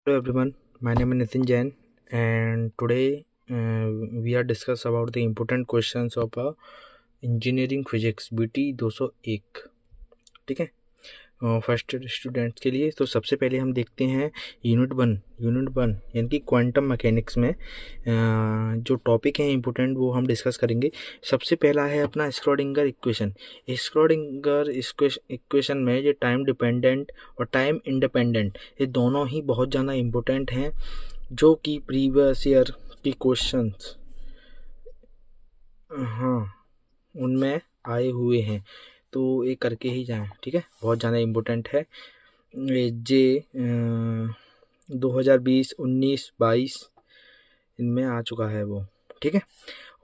Hello everyone, my name is Nitin Jain and today we are discuss about the important questions of engineering physics BT 201। ठीक है, first students के लिए। तो सबसे पहले हम देखते हैं यूनिट वन यानी कि क्वांटम मैकेनिक्स में जो टॉपिक है इम्पोर्टेंट वो हम डिस्कस करेंगे। सबसे पहला है अपना स्क्रोडिंगर इक्वेशन। स्क्रोडिंगर इक्वेशन में ये टाइम डिपेंडेंट और टाइम इंडिपेंडेंट ये दोनों ही बहुत ज़्यादा इम्पोर्टेंट हैं, जो कि प्रीवियस ईयर की क्वेश्चंस हाँ उनमें आए हुए हैं, तो ये करके ही जाएं। ठीक है, बहुत ज़्यादा इम्पोर्टेंट है। जे 2020, 19, 22 इनमें आ चुका है वो। ठीक है,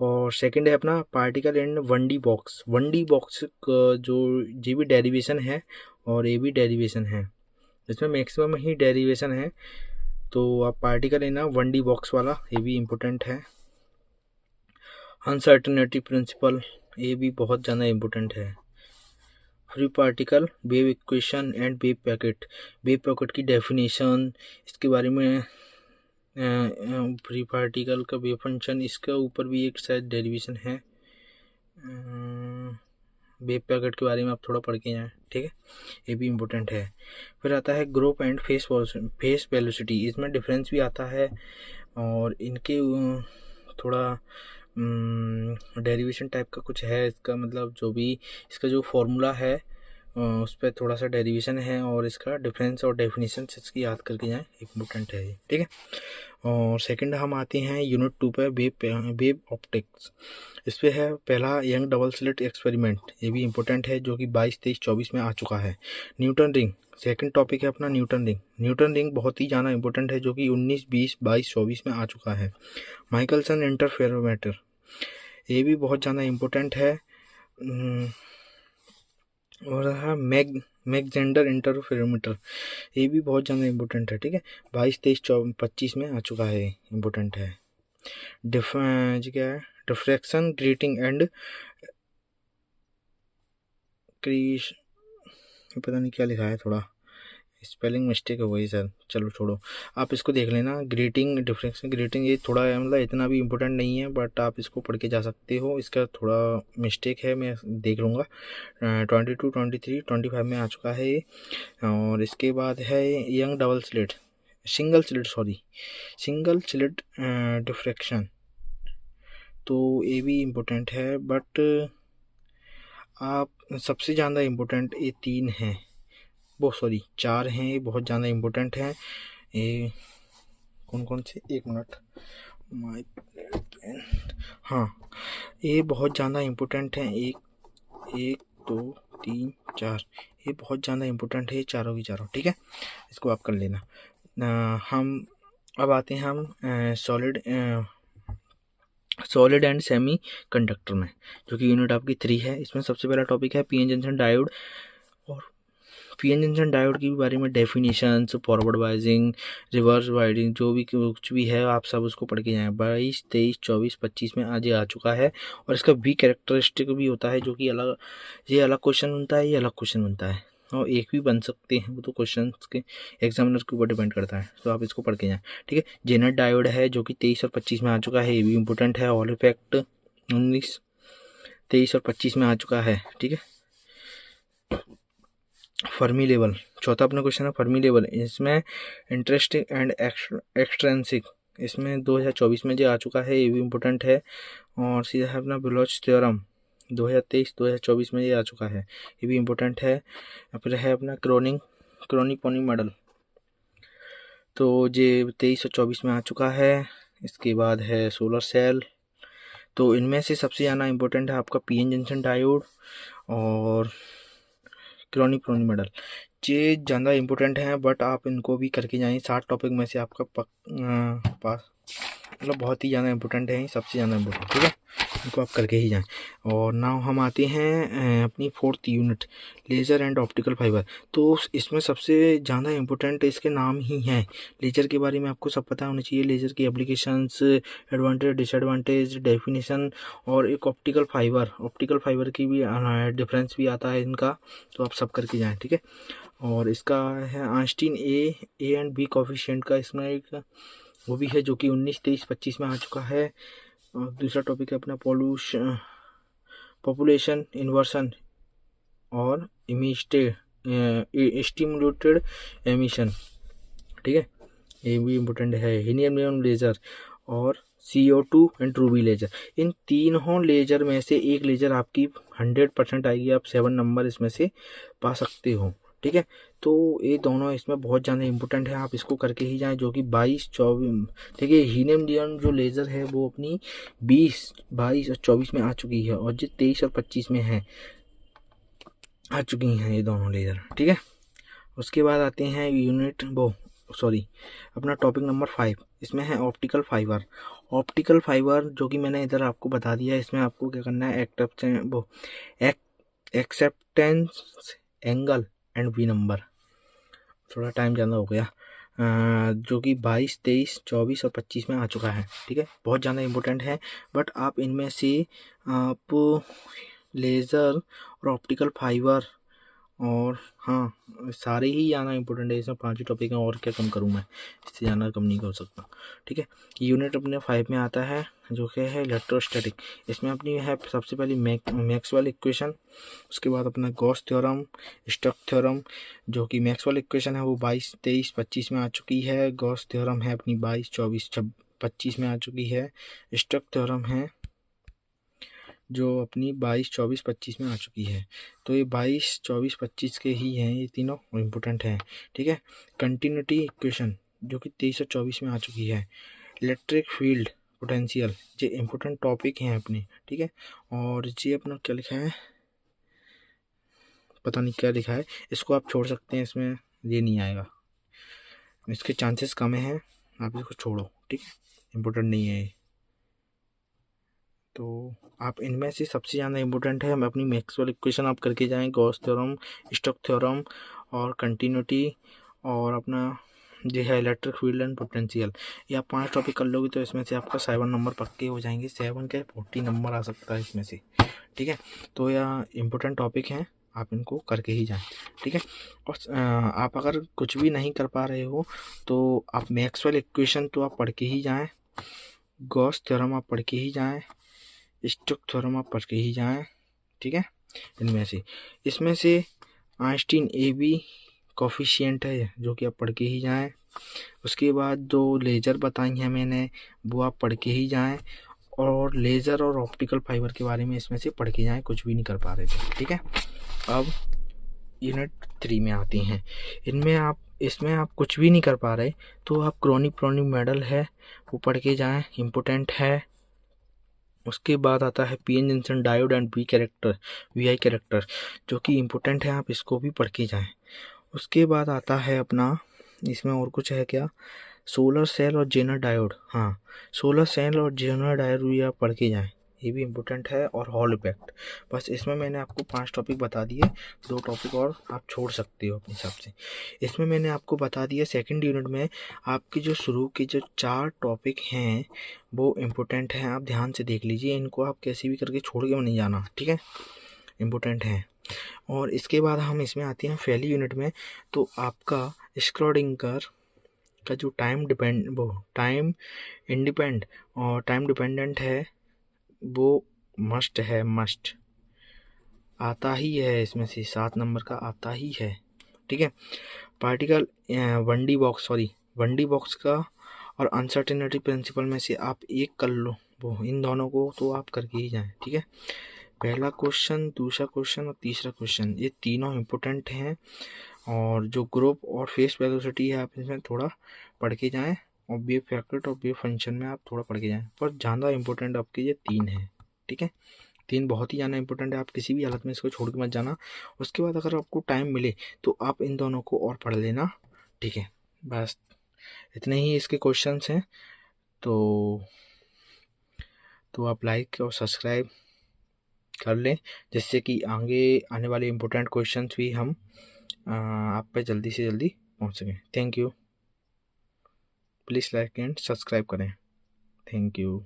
और सेकंड है अपना particle and 1D box. 1D box का जो ये भी डेरिवेशन है और ये भी डेरिवेशन है, इसमें मैक्सिमम ही डेरिवेशन है। तो आप पार्टिकल है ना 1D बॉक्स वाला, ये भी इम्पोर्टेंट है। अनसर्टेनिटी प्रिंसिपल, ये भी बहुत ज़्यादा इम्पोर्टेंट है। Free particle wave equation and wave packet की डेफिनेशन, इसके बारे में फ्री पार्टिकल का वेव फंक्शन, इसके ऊपर भी एक शायद डेरिवेशन है। वेव पैकेट के बारे में आप थोड़ा पढ़ के जाएँ। ठीक है, ये भी इम्पोर्टेंट है। फिर आता है ग्रुप एंड फेस वेलोसिटी, इसमें डिफरेंस भी आता है और इनके थोड़ा डेरिवेशन टाइप का कुछ है। इसका मतलब जो भी इसका जो फॉर्मूला है उस पर थोड़ा सा डेरिवेशन है और इसका डिफरेंस और डेफिनेशन इसकी याद करके जाएँ, इम्पोर्टेंट है ये। ठीक है, और सेकंड हम आते हैं यूनिट 2 पे, वेव ऑप्टिक्स। इस पे है पहला यंग डबल स्लिट एक्सपेरिमेंट, ये भी इम्पोर्टेंट है, जो कि 22, 23, 24 में आ चुका है। न्यूटन रिंग सेकंड टॉपिक है अपना। न्यूटन रिंग बहुत ही ज़्यादा इंपॉर्टेंट है, जो कि 19, 20, 22, 24 में आ चुका है। माइकलसन इंटरफेरोमीटर, ये भी बहुत ज़्यादा इम्पोर्टेंट है। और है मैक्जेंडर इंटरफेरोमीटर, ये भी बहुत ज़्यादा इम्पोर्टेंट है। ठीक है, 22, 23, 25 में आ चुका है, इम्पोर्टेंट है। क्या है डिफ्रैक्शन ग्रेटिंग एंड क्रीश, पता नहीं क्या लिखा है, थोड़ा स्पेलिंग मिस्टेक है वही सर, चलो छोड़ो, आप इसको देख लेना। ग्रेटिंग डिफ्रैक्शन ग्रेटिंग ये थोड़ा मतलब इतना भी इम्पोर्टेंट नहीं है, बट आप इसको पढ़ के जा सकते हो। इसका थोड़ा मिस्टेक है, मैं देख लूँगा। 22, 23, 25 में आ चुका है ये। और इसके बाद है young double slit single slit diffraction, तो ये भी इम्पोर्टेंट है। बट आप सबसे ज़्यादा इम्पोर्टेंट ये 3 हैं, वो सॉरी 4 हैं, ये बहुत ज़्यादा इम्पोर्टेंट हैं। ये कौन से, एक मिनट, माय पेन, हाँ ये बहुत ज़्यादा इम्पोर्टेंट हैं। 1, 2, 3, 4, ये बहुत ज़्यादा इम्पोर्टेंट है, चारों की चारों। ठीक है, इसको आप कर लेना। हम अब आते हैं हम सॉलिड एंड सेमी कंडक्टर में, जो कि यूनिट आपकी 3 है। इसमें सबसे पहला टॉपिक है पीएन जंक्शन डायोड। और पीएन जंक्शन डायोड के बारे में डेफिनेशंस, फॉरवर्ड बाइजिंग, रिवर्स वाइडिंग, जो भी कुछ भी है आप सब उसको पढ़ के जाएँ। 22, 23, 24, 25 में आज ये आ चुका है। और इसका भी कैरेक्टरिस्टिक भी होता है, जो कि ये अलग क्वेश्चन बनता है, ये अलग क्वेश्चन बनता है, और एक भी बन सकते हैं, वो तो क्वेश्चन के एग्जामिनर के ऊपर डिपेंड करता है। तो आप इसको पढ़ के जाएँ। ठीक है, जेनर डायोड है, जो कि 23 और 25 में आ चुका है, ये भी इम्पोर्टेंट है। हॉल इफेक्ट 19, 23 और 25 में आ चुका है। ठीक है, फर्मी लेवल चौथा अपना क्वेश्चन है, फर्मी लेवल। इसमें इंटरेस्टिंग एंड एक्सट्रेंसिक, इसमें 2024 में जो आ चुका है, ये भी इम्पोर्टेंट है। और सीधा है अपना ब्लोच थ्योरम, 2023, 2024 में ये आ चुका है, ये भी इम्पोर्टेंट है। फिर है अपना क्रॉनिक पॉनी मॉडल, तो ये 23 और 24 में आ चुका है। इसके बाद है सोलर सेल, तो इनमें से सबसे ज़्यादा इम्पोर्टेंट है आपका पीएन जंक्शन डायोड और क्रॉनिक मॉडल, ये ज़्यादा इम्पोर्टेंट हैं, बट आप इनको भी करके जाएँ। 60 टॉपिक में से आपका पास मतलब बहुत ही ज़्यादा इम्पोर्टेंट है, सबसे ज़्यादा इम्पोर्टेंट। ठीक है, इनको आप करके ही जाएँ। और नाउ हम आते हैं अपनी 4th unit, laser and optical fibre. तो इसमें सबसे ज़्यादा इम्पोर्टेंट इसके नाम ही हैं। लेज़र के बारे में आपको सब पता होना चाहिए, लेज़र की एप्लीकेशंस, एडवांटेज, डिसएडवांटेज, डेफिनेशन। और एक ऑप्टिकल फाइबर की भी डिफरेंस भी आता है इनका, तो आप सब करके जाएँ। ठीक है, और इसका है Einstein A and B coefficient का इसमें एक वो भी है जो कि 19, 23, 25 में आ चुका है। और दूसरा टॉपिक है अपना पॉपुलेशन इन्वर्सन और स्टिमुलेटेड एमिशन, ठीक है, ये भी इम्पोर्टेंट है। हीलियम लेज़र और CO2 एंड रूबी लेज़र, इन तीनों लेज़र में से एक लेज़र आपकी 100% आएगी, आप 7 नंबर इसमें से पा सकते हो, ठीक है। तो ये दोनों इसमें बहुत ज़्यादा इंपॉर्टेंट है, आप इसको करके ही जाएं, जो कि 22, 24, देखिए हीलियम नियॉन जो लेज़र है वो अपनी 20, 22 और 24 में आ चुकी है, और जो 23 और 25 में है आ चुकी हैं ये दोनों लेज़र, ठीक है। उसके बाद आते हैं अपना टॉपिक नंबर 5, इसमें है ऑप्टिकल फाइबर। ऑप्टिकल फाइबर जो कि मैंने इधर आपको बता दिया है, इसमें आपको क्या करना है, acceptance angle and V number, थोड़ा टाइम ज़्यादा हो गया, जो कि 22, 23, 24 और 25 में आ चुका है, ठीक है, बहुत ज़्यादा इंपॉर्टेंट है। बट आप इनमें से आप लेज़र और ऑप्टिकल फाइबर और हाँ सारे ही आना इंपॉर्टेंट है, इसमें 5 ही टॉपिक हैं, और क्या कम करूँ मैं, इससे ज़्यादा कम नहीं कर सकता, ठीक है। यूनिट अपने 5 में आता है जो कि है इलेक्ट्रोस्टैटिक, इसमें अपनी है सबसे पहली मैक्सवेल इक्वेशन, उसके बाद अपना गॉस थ्योरम, स्टोक्स थ्योरम, जो कि मैक्सवेल इक्वेशन है वो 22, 23, 25 में आ चुकी है। गॉस थ्योरम है अपनी 22, 24, 25 में आ चुकी है। स्टोक्स थ्योरम है जो अपनी 22, 24, 25 में आ चुकी है। तो ये 22, 24, 25 के ही हैं, ये तीनों इम्पोर्टेंट हैं, ठीक है। कंटिन्यूटी इक्वेशन जो कि 23 और 24 में आ चुकी है। इलेक्ट्रिक फील्ड पोटेंशियल, ये इम्पोर्टेंट टॉपिक हैं अपने, ठीक है। और ये अपना क्या लिखा है, पता नहीं क्या लिखा है, इसको आप छोड़ सकते हैं, इसमें ये नहीं आएगा, इसके चांसेस कम हैं, आप इसको छोड़ो, ठीक है, इम्पोर्टेंट नहीं है ये। तो आप इनमें से सबसे ज़्यादा इम्पोर्टेंट है, हम अपनी मैक्सवेल इक्वेशन आप करके जाएं, गॉस थ्योरम, स्टोक्स थ्योरम और कंटिन्यूटी, और अपना जो है इलेक्ट्रिक फील्ड एंड पोटेंशियल, ये आप 5 टॉपिक कर लोगे तो इसमें से आपका 7 नंबर पक्के हो जाएंगे, 7 के 40 नंबर आ सकता है इसमें से, ठीक है। तो यह इम्पोर्टेंट टॉपिक हैं, आप इनको करके ही जाएं, ठीक है। और आप अगर कुछ भी नहीं कर पा रहे हो तो आप मैक्सवेल इक्वेशन तो आप पढ़ के ही जाएं, गॉस थ्योरम आप पढ़ के ही जाएं, स्टोक्स थ्योरम आप पढ़ के ही जाएं, ठीक है। इसमें से आइंस्टीन ए बी कोफिशिएंट है जो कि आप पढ़ के ही जाएं। उसके बाद जो लेज़र बताई हैं मैंने वो आप पढ़ के ही जाएं, और लेज़र और ऑप्टिकल फाइबर के बारे में इसमें से पढ़ के जाएं, कुछ भी नहीं कर पा रहे थे, ठीक है। अब यूनिट 3 में आती हैं, इसमें आप कुछ भी नहीं कर पा रहे तो आप क्रोनिक मेडल है वो पढ़ के जाएं, इम्पोर्टेंट है। उसके बाद आता है PN junction diode and VI character, जो कि इम्पोर्टेंट है, आप इसको भी पढ़ के जाएं। उसके बाद आता है अपना, इसमें और कुछ है क्या, सोलर सेल और जेनर डायोड, हाँ सोलर सेल और जेनर डायोड भी आप पढ़ के जाएं, ये भी इम्पोर्टेंट है, और हॉल इफेक्ट। बस इसमें मैंने आपको 5 टॉपिक बता दिए, 2 टॉपिक और आप छोड़ सकते हो अपने हिसाब से। इसमें मैंने आपको बता दिया सेकंड यूनिट में आपकी जो शुरू के जो 4 टॉपिक हैं वो इम्पोर्टेंट हैं, आप ध्यान से देख लीजिए, इनको आप कैसे भी करके छोड़ के नहीं जाना, ठीक है, इम्पोर्टेंट हैं। और इसके बाद हम इसमें आते हैं पहली यूनिट में, तो आपका स्क्रोडिंगर का जो टाइम डिपेंडेंट है वो मस्ट आता ही है, इसमें से 7 नंबर का आता ही है, ठीक है। पार्टिकल 1D बॉक्स का और अनसर्टेनिटी प्रिंसिपल में से आप एक कर लो, वो इन दोनों को तो आप करके ही जाएं, ठीक है। पहला क्वेश्चन, दूसरा क्वेश्चन और तीसरा क्वेश्चन, ये तीनों इम्पोर्टेंट हैं, और जो ग्रुप और फेस वेलोसिटी है आप इसमें थोड़ा पढ़ के जाएं, और वेव फैक्टर और वेव फंक्शन में आप थोड़ा पढ़ के जाएं, पर ज़्यादा इंपॉर्टेंट आपके ये 3 हैं, ठीक है। 3 बहुत ही ज़्यादा इंपॉर्टेंट है, आप किसी भी हालत में इसको छोड़ के मत जाना। उसके बाद अगर आपको टाइम मिले तो आप इन दोनों को और पढ़ लेना, ठीक है। बस इतने ही इसके क्वेश्चंस हैं, तो आप लाइक और सब्सक्राइब कर लें, जिससे कि आगे आने वाले इम्पोर्टेंट क्वेश्चंस भी हम आप पे जल्दी से जल्दी पहुंच सकें। Thank you, please like and subscribe करें, थैंक यू।